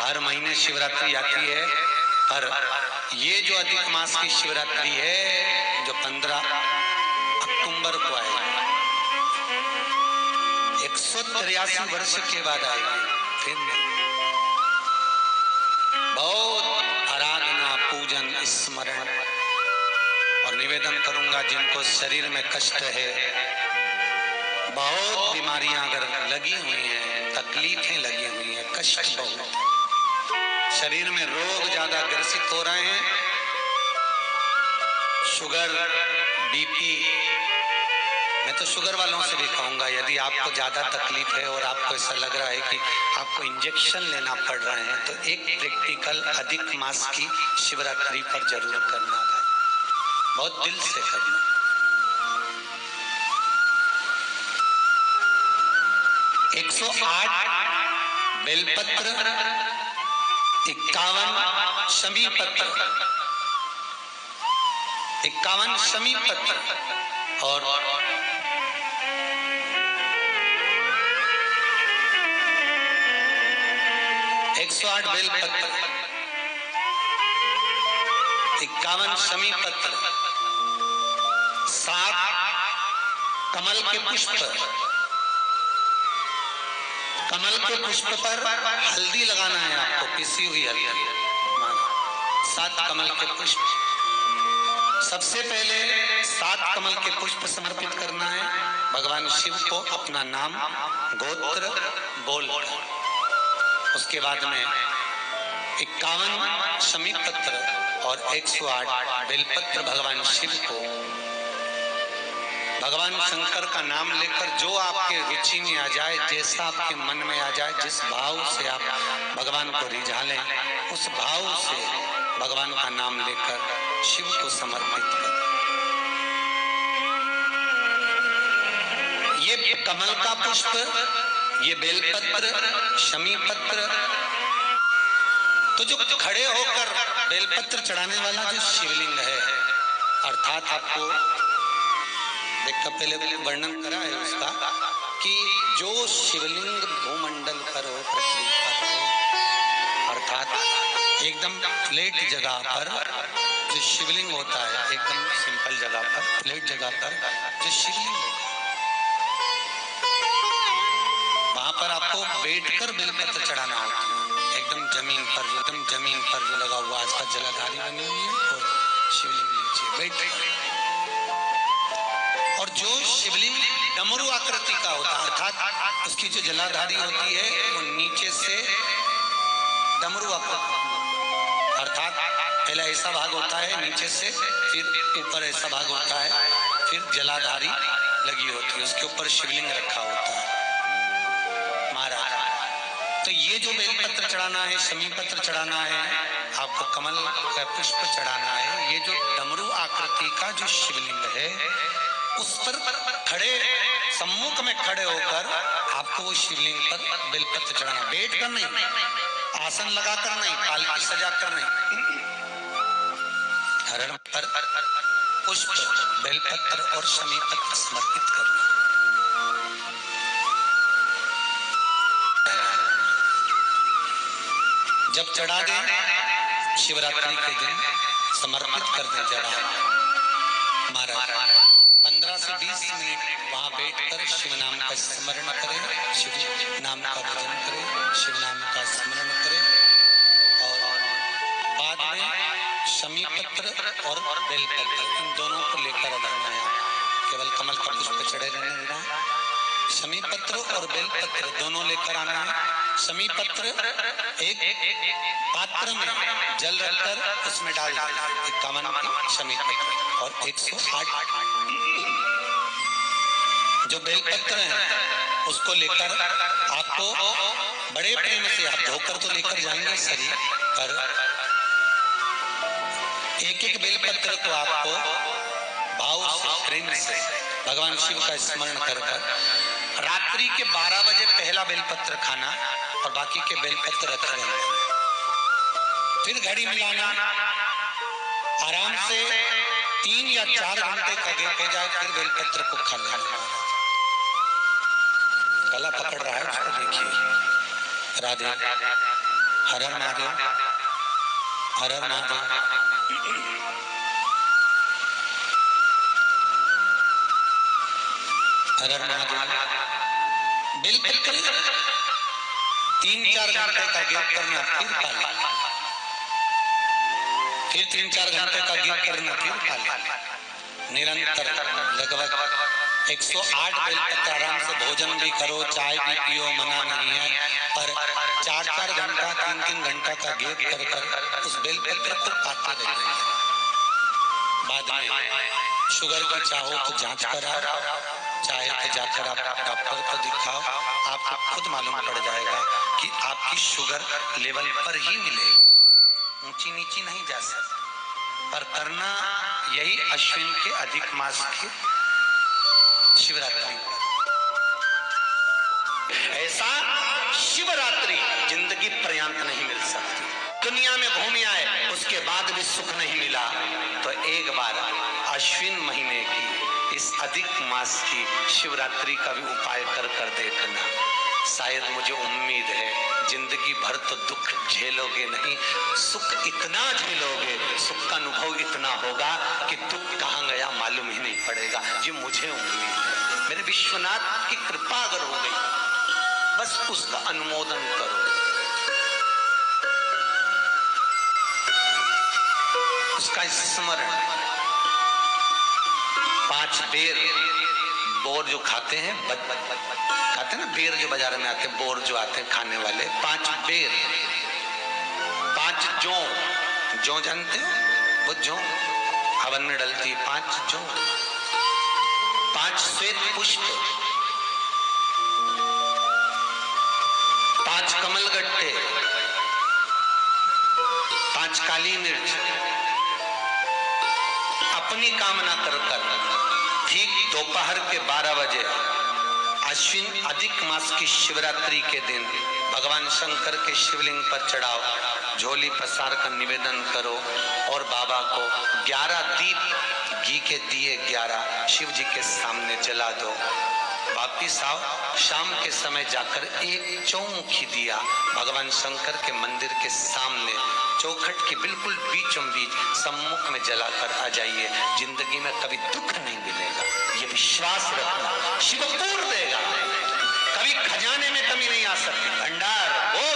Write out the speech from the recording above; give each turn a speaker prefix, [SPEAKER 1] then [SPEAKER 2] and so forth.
[SPEAKER 1] हर महीने शिवरात्रि आती है, पर ये जो अधिक मास की शिवरात्रि है जो 15 अक्टूबर को आएगी, 183 वर्ष के बाद आएगी। फिर बहुत आराधना, पूजन, स्मरण और निवेदन करूंगा जिनको शरीर में कष्ट है, बहुत बीमारियां अगर लगी हुई हैं, तकलीफें लगी हुई हैं, कष्ट बहुत, शरीर में रोग ज्यादा ग्रसित हो रहे हैं, शुगर, बीपी, मैं तो शुगर वालों से भी कहूंगा यदि आपको ज्यादा तकलीफ है और आपको ऐसा लग रहा है कि आपको इंजेक्शन लेना पड़ रहे हैं तो एक प्रैक्टिकल अधिक मास की शिवरात्रि पर जरूर करना है, बहुत दिल से करना। एक 108 बेलपत्र, 51 शमी पत्र, 51 शमी पत्र और 108 बेलपत्र, 51 शमी पत्र, 7 कमल के पुष्प, कमल के पुष्प पर हल्दी लगाना है आपको, पिसी हुई हल्दी, 7 कमल के पुष्प। सबसे पहले 7 कमल के पुष्प समर्पित करना है भगवान शिव को, अपना नाम गोत्र बोल। उसके बाद में 51 शमी पत्र और 108 बेलपत्र भगवान शिव को, भगवान शंकर का नाम लेकर जो आपके रुचि में आ जाए, जैसा आपके मन में आ जाए, जिस भाव से आप भगवान को रिझा लें, उस भाव से भगवान का नाम लेकर शिव को समर्पित करें। ये कमल का पुष्प, ये बेलपत्र, शमी पत्र, तो जो खड़े होकर बेलपत्र चढ़ाने वाला जो शिवलिंग है, अर्थात आपको देखा पहले वर्णन करा है उसका कि जो शिवलिंग भूमंडल पर हो, पृथ्वी पर हो, अर्थात एकदम फ्लैट जगह पर जो शिवलिंग होता है, एकदम सिंपल जगह पर, फ्लैट जगह पर जो शिवलिंग होता है, वहां पर आपको बैठकर बेलपत्र चढ़ाना होता है, एकदम जमीन पर, एकदम जमीन पर जो लगा हुआ, आसपास जलाधारी बनी हुई है और शिवलिंग नीचे बैठ, और जो शिवलिंग डमरू आकृति का होता है, अर्थात उसकी जो जलाधारी होती है वो नीचे से डमरू आकृति, अर्थात पहला ऐसा भाग होता है नीचे से, फिर ऊपर ऐसा भाग होता है, फिर जलाधारी लगी होती है, उसके ऊपर शिवलिंग रखा होता है महाराज। तो ये जो बेलपत्र चढ़ाना है, शमी पत्र चढ़ाना है, आपको कमल का पुष्प चढ़ाना है, ये जो डमरू आकृति का जो शिवलिंग है उस पर खड़े, सम्मुख में खड़े होकर आपको वो शिवलिंग पर बेलपत्र चढ़ाना, बैठ कर नहीं, आसन लगाकर नहीं, पालकी सजाकर नहीं, हरण पर पुष्प, बेलपत्र और शमी पत्र समर्पित करना। जब चढ़ा दें शिवरात्रि के दिन समर्पित कर दें, जड़ा महाराज 15 से 20 मिनट वहां बैठकर शिव नाम का स्मरण करें, शिव नाम का भजन करें, शिव नाम का स्मरण करें, और बाद में शमी पत्र और बेलपत्र इन दोनों को लेकर रहना है, केवल कमल का पुष्प चढ़े रहने देना, शमी पत्र और बेलपत्र दोनों लेकर आना है। शमी पत्र एक पात्र में जल रखकर उसमें डाल देना, 51 की शमी पत्र, और 108 जो बेलपत्र है उसको लेकर आपको बड़े प्रेम से, आप धोकर तो लेकर जाएंगे शरीर पर, एक एक बेलपत्र को आपको भाव से, प्रेम से भगवान शिव का स्मरण कर रात्रि के 12 बजे पहला बेलपत्र खाना और बाकी के बेलपत्र रख लेना, फिर घड़ी मिलाना, आराम से 3 या 4 घंटे का गैप हो जाए, फिर बेलपत्र को खा लेना। गला पकड़ रहा है उसको देखिए, राधे हर हर महादेव, हर हर महादेव। हर हर महादेव। बिल्कुल 3-4 घंटे का गैप करना, फिर पाले, फिर 3-4 घंटे का गैप करना, फिर पाले। निरंतर लगभग 108 बेल तक आराम से भोजन भी करो, चाय भी पियो, मना नहीं है, पर 4-4 घंटा 3-3 घंटा का गैप कर कर उस बेल पत्र को पाते रहिए। बाद में शुगर की चाहो तो जांच कराओ, चाहे तो जाकर आप डॉक्टर को दिखाओ, आपको खुद मालूम पड़ जाएगा कि आपकी शुगर लेवल पर ही मिले, ऊंची नीची नहीं जा सकती। पर करना यही अश्विन के अधिक मास की शिवरात्रि। ऐसा शिवरात्रि जिंदगी पर्यंत नहीं मिल सकती। दुनिया में घूम आए, उसके बाद भी सुख नहीं मिला, तो एक बार अश्विन महीने की इस अधिक मास की शिवरात्रि का भी उपाय कर कर देखना। शायद मुझे उम्मीद है जिंदगी भर तो दुख झेलोगे नहीं, सुख इतना झेलोगे, सुख का अनुभव इतना होगा कि दुख कहाँ गया मालूम ही नहीं पड़ेगा। ये मुझे उम्मीद है। मेरे विश्वनाथ की कृपा अगर हो गई, बस उसका अनुमोदन करो, उसका स्मरण। 5 बेर बोर जो खाते हैं, खाते हैं ना बेर जो बाजार में आते हैं, बोर जो आते हैं खाने वाले, 5 बेर, 5 जौ जानते हो, वो जौ हवन में डलती, 5 जौ, 5 श्वेत पुष्प, 5 कमल गट्टे, 5 काली मिर्च, अपनी कामना कर कर ठीक दोपहर के 12 बजे अश्विन अधिक मास की शिवरात्रि के दिन भगवान शंकर के शिवलिंग पर चढ़ाओ, झोली पसार कर निवेदन करो और बाबा को 11 दीप, घी के दिए 11 शिव जी के सामने जला दो। वापिस आओ, शाम के समय जाकर एक चौमुखी दिया भगवान शंकर के मंदिर के सामने चौखट के बिल्कुल बीचों बीच सम्मुख में जलाकर आ जाइए। जिंदगी में कभी दुख नहीं मिलेगा, ये विश्वास रखना। शिव पूर्ण देगा, कभी खजाने में कमी नहीं आ सकती। भंडार वो